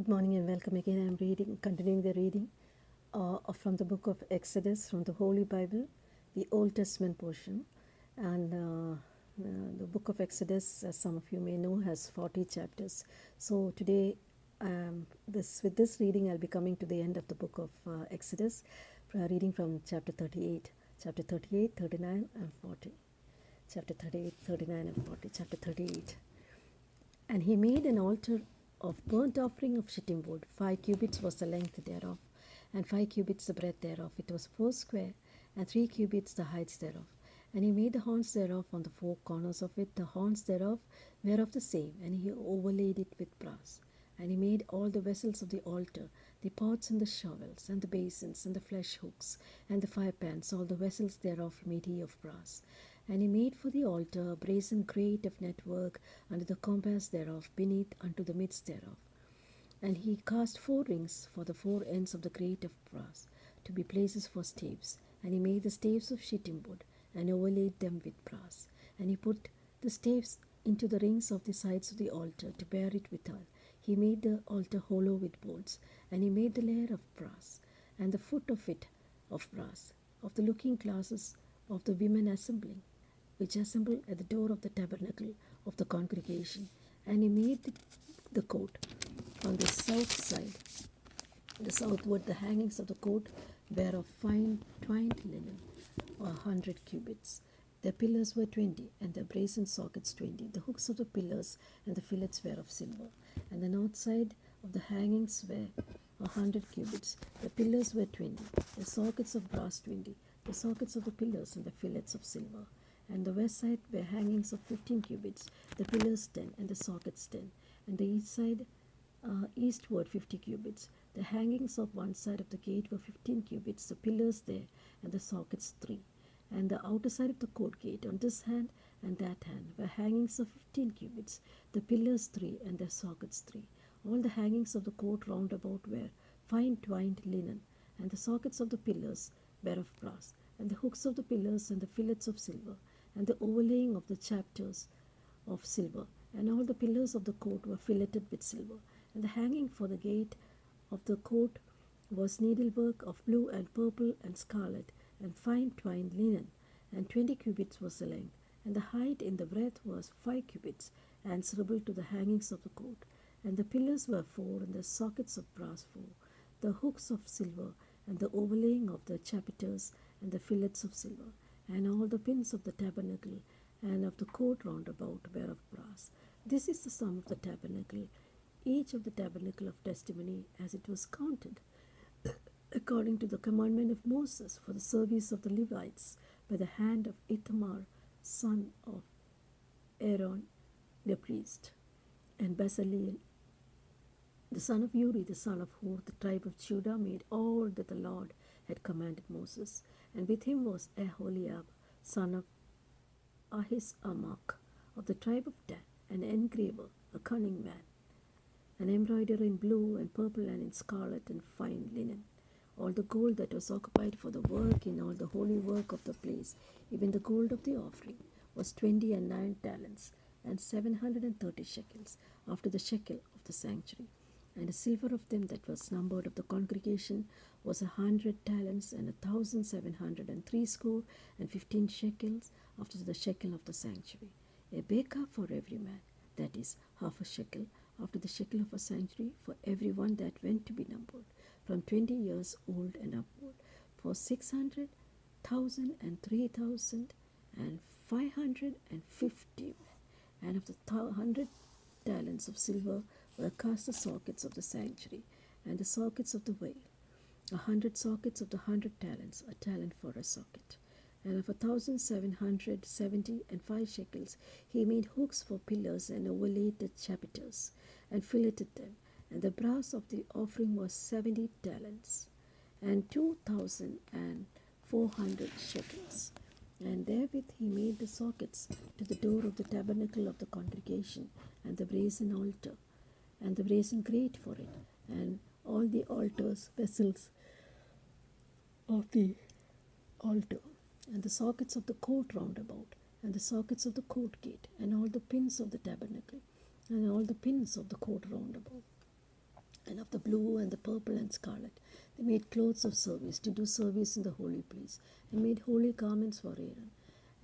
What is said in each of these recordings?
Good morning and welcome again. I'm continuing the reading from the book of Exodus from the Holy Bible, the Old Testament portion. And the book of Exodus, as some of you may know, has 40 chapters. So today, with this reading, I'll be coming to the end of the book of Exodus, reading from chapter 38, 39, and 40. Chapter 38, 39, and 40. Chapter 38. And he made an altar of burnt offering of shittim wood. 5 cubits was the length thereof, and 5 cubits the breadth thereof. It was 4 square, and 3 cubits the height thereof. And he made the horns thereof on the 4 corners of it. The horns thereof were of the same, and he overlaid it with brass. And he made all the vessels of the altar, the pots and the shovels, and the basins, and the flesh hooks, and the fire pans. All the vessels thereof made he of brass. And he made for the altar a brazen grate of network under the compass thereof, beneath unto the midst thereof. And he cast 4 rings for the 4 ends of the grate of brass, to be places for staves. And he made the staves of shittim wood, and overlaid them with brass. And he put the staves into the rings of the sides of the altar, to bear it withal. He made the altar hollow with bolts, and he made the layer of brass, and the foot of it of brass, of the looking glasses of the women assembling, which assemble at the door of the tabernacle of the congregation. And he made the court on the south side, the southward. The hangings of the court were of fine twined linen, 100 cubits. The pillars were 20, and the brazen sockets 20. The hooks of the pillars and the fillets were of silver. And the north side of the hangings were 100 cubits. The pillars were 20, the sockets of brass 20, the sockets of the pillars and the fillets of silver. And the west side were hangings of 15 cubits, the pillars 10, and the sockets 10. And the east side, eastward 50 cubits. The hangings of one side of the gate were 15 cubits, the pillars there, and the sockets 3. And the outer side of the court gate, on this hand and that hand, were hangings of 15 cubits, the pillars 3, and their sockets 3. All the hangings of the court round about were fine twined linen, and the sockets of the pillars were of brass, and the hooks of the pillars and the fillets of silver, and the overlaying of the chapters of silver. And all the pillars of the court were filleted with silver. And the hanging for the gate of the court was needlework of blue and purple and scarlet, and fine twined linen, and 20 cubits was the length, and the height in the breadth was 5 cubits, answerable to the hangings of the court. And the pillars were 4, and the sockets of brass 4, the hooks of silver, and the overlaying of the chapiters, and the fillets of silver. And all the pins of the tabernacle and of the court round about were of brass. This is the sum of the tabernacle, each of the tabernacle of testimony, as it was counted, according to the commandment of Moses, for the service of the Levites, by the hand of Ithamar, son of Aaron, the priest, and Bezaleel, the son of Uri, the son of Hur, the tribe of Judah, made all that the Lord had commanded Moses. And with him was Aholiab, son of Ahisamach, of the tribe of Dan, an engraver, a cunning man, an embroiderer in blue and purple and in scarlet and fine linen. All the gold that was occupied for the work in all the holy work of the place, even the gold of the offering, was 20 and 9 talents, and 730 shekels, after the shekel of the sanctuary. And the silver of them that was numbered of the congregation was 100 talents, and 1,703 score, and 15 shekels, after the shekel of the sanctuary. A baker for every man, that is, half a shekel, after the shekel of a sanctuary, for every one that went to be numbered, from 20 years old and upward, for 600,000 and 3,000 and 550. And of the 100 talents of silver were cast the sockets of the sanctuary, and the sockets of the veil, 100 sockets of the 100 talents, a talent for a socket. And of 1,770 and 5 shekels he made hooks for pillars, and overlaid the chapiters, and filleted them. And the brass of the offering was 70 talents, and 2,400 shekels. And therewith he made the sockets to the door of the tabernacle of the congregation, and the brazen altar, and the brazen grate for it, and all the altar's vessels of the altar, and the sockets of the court round about, and the sockets of the court gate, and all the pins of the tabernacle, and all the pins of the court round about, and of the blue and the purple and scarlet. They made clothes of service to do service in the holy place, and made holy garments for Aaron,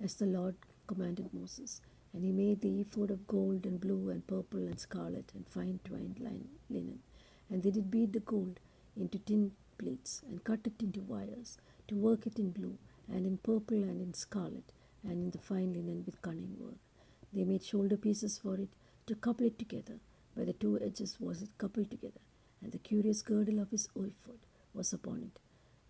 as the Lord commanded Moses. And he made the ephod of gold and blue and purple and scarlet and fine twined linen. And they did beat the gold into tin plates and cut it into wires to work it in blue and in purple and in scarlet and in the fine linen with cunning work. They made shoulder pieces for it to couple it together. By the two edges was it coupled together, and the curious girdle of his ephod was upon it,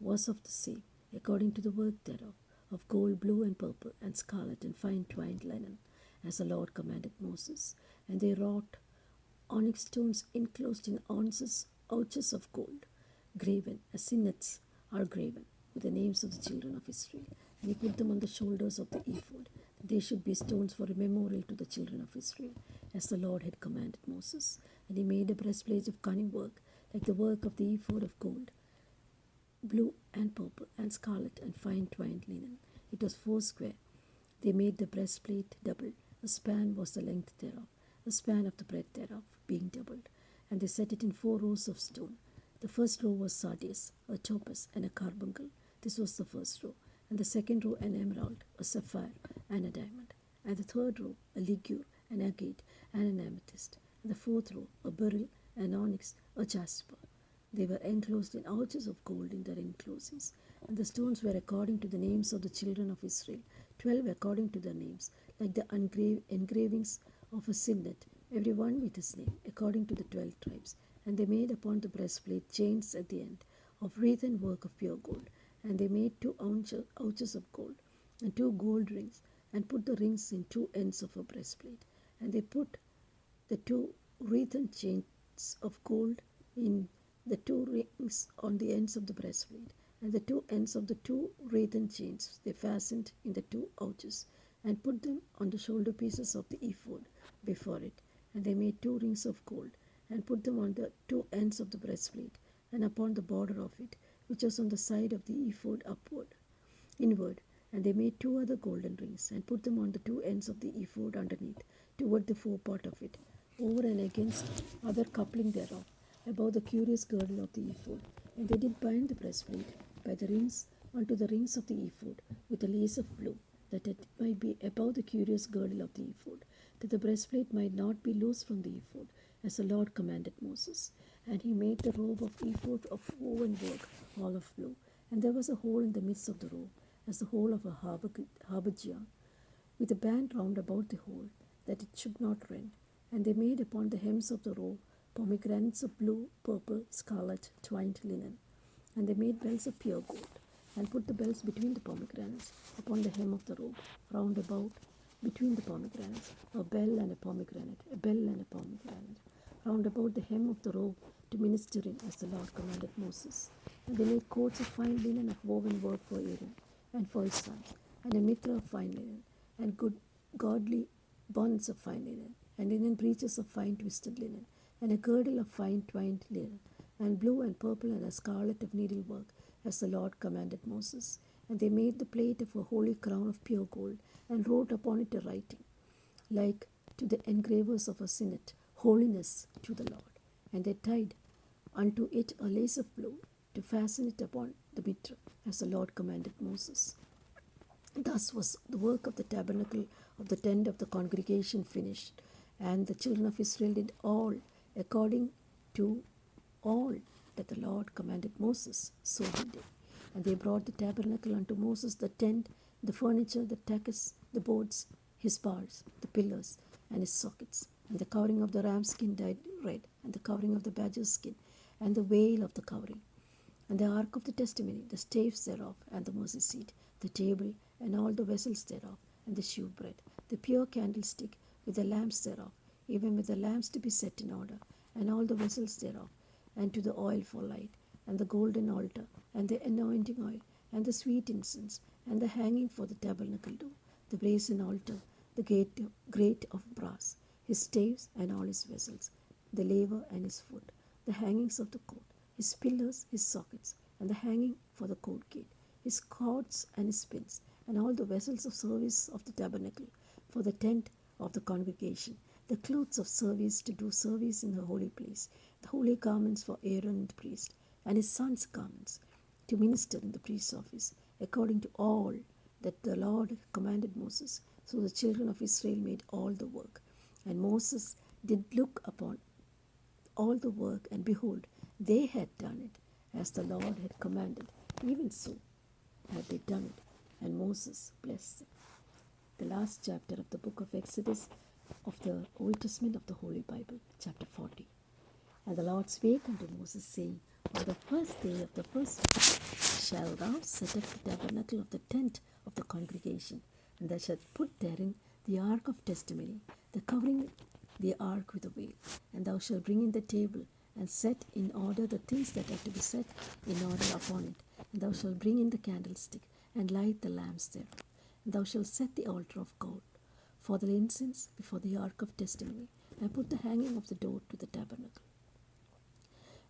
was of the same, according to the work thereof, of gold, blue, and purple, and scarlet, and fine twined linen, as the Lord commanded Moses. And they wrought onyx stones enclosed in ouches of gold, graven, as signets are graven, with the names of the children of Israel. And he put them on the shoulders of the ephod, that they should be stones for a memorial to the children of Israel, as the Lord had commanded Moses. And he made a breastplate of cunning work, like the work of the ephod of gold, blue and purple and scarlet and fine twined linen. It was foursquare. They made the breastplate double. A span was the length thereof, the span of the breadth thereof being doubled. And they set it in 4 rows of stone. The first row was sardius, a topaz, and a carbuncle. This was the first row. And the second row an emerald, a sapphire, and a diamond. And the third row a ligure, an agate, and an amethyst. And the fourth row a beryl, an onyx, a jasper. They were enclosed in ouches of gold in their enclosings. And the stones were according to the names of the children of Israel, 12 according to their names, like the engravings of a signet, every one with his name, according to the 12 tribes. And they made upon the breastplate chains at the end, of wreathen work of pure gold. And they made 2 ouches of gold, and 2 gold rings, and put the rings in 2 ends of a breastplate. And they put the 2 wreathen chains of gold in the 2 rings on the ends of the breastplate, and the 2 ends of the 2 wreathen chains they fastened in the 2 ouches, and put them on the shoulder pieces of the ephod before it. And they made 2 rings of gold, and put them on the 2 ends of the breastplate, and upon the border of it, which was on the side of the ephod inward. And they made 2 other golden rings, and put them on the 2 ends of the ephod underneath, toward the forepart of it, over and against other coupling thereof, above the curious girdle of the ephod. And they did bind the breastplate by the rings unto the rings of the ephod with a lace of blue, that it might be above the curious girdle of the ephod, that the breastplate might not be loose from the ephod, as the Lord commanded Moses. And he made the robe of ephod of woven work, all of blue. And there was a hole in the midst of the robe, as the hole of a habergeon, with a band round about the hole, that it should not rend. And they made upon the hems of the robe pomegranates of blue, purple, scarlet, twined linen. And they made bells of pure gold, and put the bells between the pomegranates upon the hem of the robe, round about between the pomegranates, a bell and a pomegranate, a bell and a pomegranate, round about the hem of the robe, to minister in, as the Lord commanded Moses. And they made coats of fine linen of woven work for Aaron and for his sons, and a mitra of fine linen, and godly bonds of fine linen, and linen breeches of fine twisted linen, and a girdle of fine twined linen, and blue and purple and a scarlet of needlework, as the Lord commanded Moses. And they made the plate of a holy crown of pure gold, and wrote upon it a writing, like to the engravers of a signet, holiness to the Lord. And they tied unto it a lace of blue, to fasten it upon the mitra, as the Lord commanded Moses. Thus was the work of the tabernacle of the tent of the congregation finished, and the children of Israel did all according to all that the Lord commanded Moses, so did they. And they brought the tabernacle unto Moses, the tent, the furniture, the taches, the boards, his bars, the pillars, and his sockets, and the covering of the ram's skin dyed red, and the covering of the badger's skin, and the veil of the covering, and the ark of the testimony, the staves thereof, and the mercy seat, the table, and all the vessels thereof, and the shewbread, the pure candlestick, with the lamps thereof, even with the lamps to be set in order, and all the vessels thereof, and to the oil for light, and the golden altar, and the anointing oil, and the sweet incense, and the hanging for the tabernacle door, the brazen altar, the grate of brass, his staves and all his vessels, the laver and his foot, the hangings of the court, his pillars, his sockets, and the hanging for the court gate, his cords and his pins, and all the vessels of service of the tabernacle, for the tent of the congregation, the clothes of service to do service in the holy place, the holy garments for Aaron the priest, and his sons' garments, to minister in the priest's office, according to all that the Lord commanded Moses. So the children of Israel made all the work. And Moses did look upon all the work, and behold, they had done it as the Lord had commanded. Even so had they done it, and Moses blessed them. The last chapter of the book of Exodus of the Old Testament of the Holy Bible, chapter 40. And the Lord spake unto Moses, saying, On the first day of the first month shalt thou set up the tabernacle of the tent of the congregation, and thou shalt put therein the ark of testimony, the covering the ark with a veil. And thou shalt bring in the table, and set in order the things that are to be set in order upon it. And thou shalt bring in the candlestick, and light the lamps thereof. And thou shalt set the altar of gold for the incense before the ark of testimony, and put the hanging of the door to the tabernacle.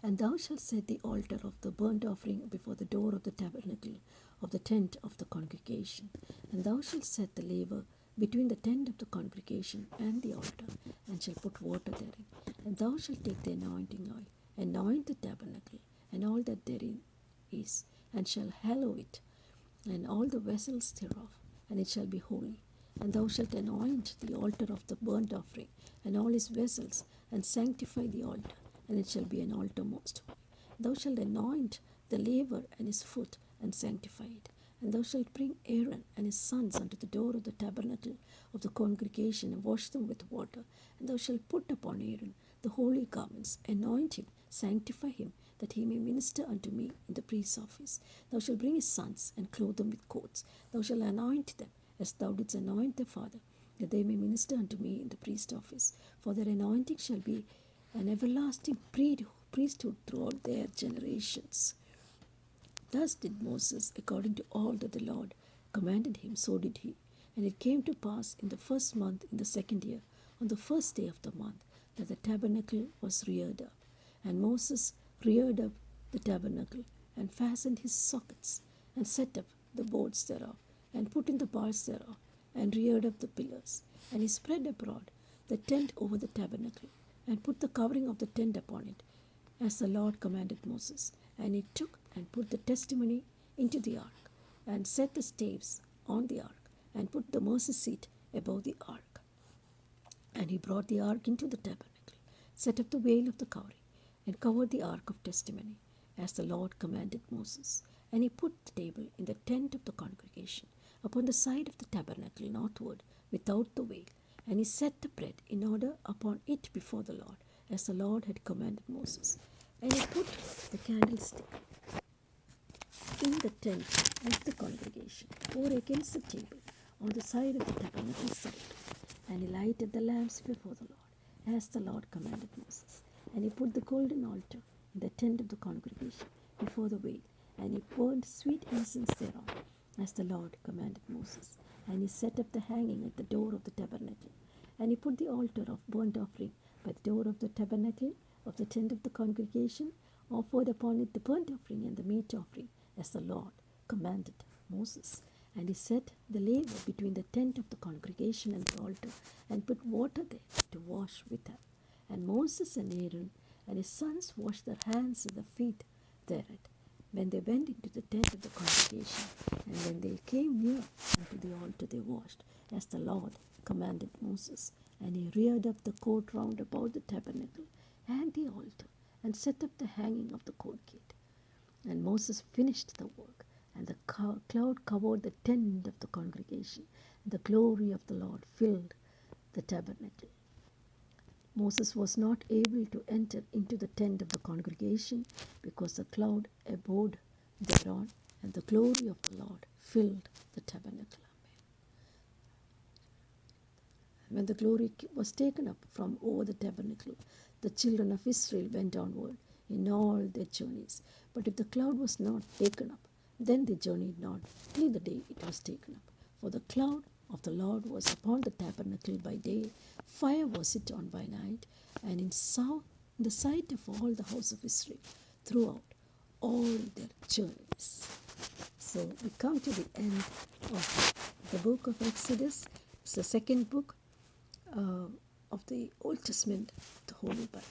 And thou shalt set the altar of the burnt offering before the door of the tabernacle of the tent of the congregation. And thou shalt set the laver between the tent of the congregation and the altar, and shalt put water therein. And thou shalt take the anointing oil, anoint the tabernacle, and all that therein is, and shall hallow it, and all the vessels thereof, and it shall be holy. And thou shalt anoint the altar of the burnt offering, and all his vessels, and sanctify the altar, and it shall be an altar most holy. Thou shalt anoint the laver and his foot, and sanctify it. And thou shalt bring Aaron and his sons unto the door of the tabernacle of the congregation, and wash them with water. And thou shalt put upon Aaron the holy garments, anoint him, sanctify him, that he may minister unto me in the priest's office. Thou shalt bring his sons, and clothe them with coats. Thou shalt anoint them, as thou didst anoint their father, that they may minister unto me in the priest's office. For their anointing shall be an everlasting priesthood throughout their generations. Thus did Moses, according to all that the Lord commanded him, so did he. And it came to pass in the first month, in the second year, on the first day of the month, that the tabernacle was reared up. And Moses reared up the tabernacle, and fastened his sockets, and set up the boards thereof, and put in the bars thereof, and reared up the pillars. And he spread abroad the tent over the tabernacle, and put the covering of the tent upon it, as the Lord commanded Moses. And he took and put the testimony into the ark, and set the staves on the ark, and put the mercy seat above the ark. And he brought the ark into the tabernacle, set up the veil of the covering, and covered the ark of testimony, as the Lord commanded Moses. And he put the table in the tent of the congregation, upon the side of the tabernacle northward, without the veil. And he set the bread in order upon it before the Lord, as the Lord had commanded Moses. And he put the candlestick in the tent of the congregation, over against the table, on the side of the tabernacle side. And he lighted the lamps before the Lord, as the Lord commanded Moses. And he put the golden altar in the tent of the congregation, before the veil. And he burned sweet incense thereon, as the Lord commanded Moses. And he set up the hanging at the door of the tabernacle. And he put the altar of burnt offering by the door of the tabernacle of the tent of the congregation, offered upon it the burnt offering and the meat offering, as the Lord commanded Moses. And he set the laver between the tent of the congregation and the altar, and put water there to wash withal. And Moses and Aaron and his sons washed their hands and their feet thereat, when they went into the tent of the congregation. And when they came near unto the altar, they washed, as the Lord commanded Moses. And he reared up the court round about the tabernacle and the altar, and set up the hanging of the court gate. And Moses finished the work, and the cloud covered the tent of the congregation, and the glory of the Lord filled the tabernacle. Moses was not able to enter into the tent of the congregation, because the cloud abode thereon, and the glory of the Lord filled the tabernacle. When the glory was taken up from over the tabernacle, the children of Israel went onward in all their journeys. But if the cloud was not taken up, then they journeyed not till the day it was taken up. For the cloud of the Lord was upon the tabernacle by day, fire was it on by night, and in the sight of all the house of Israel throughout all their journeys. So we come to the end of the book of Exodus. It's the second book of the Old Testament, the Holy Bible.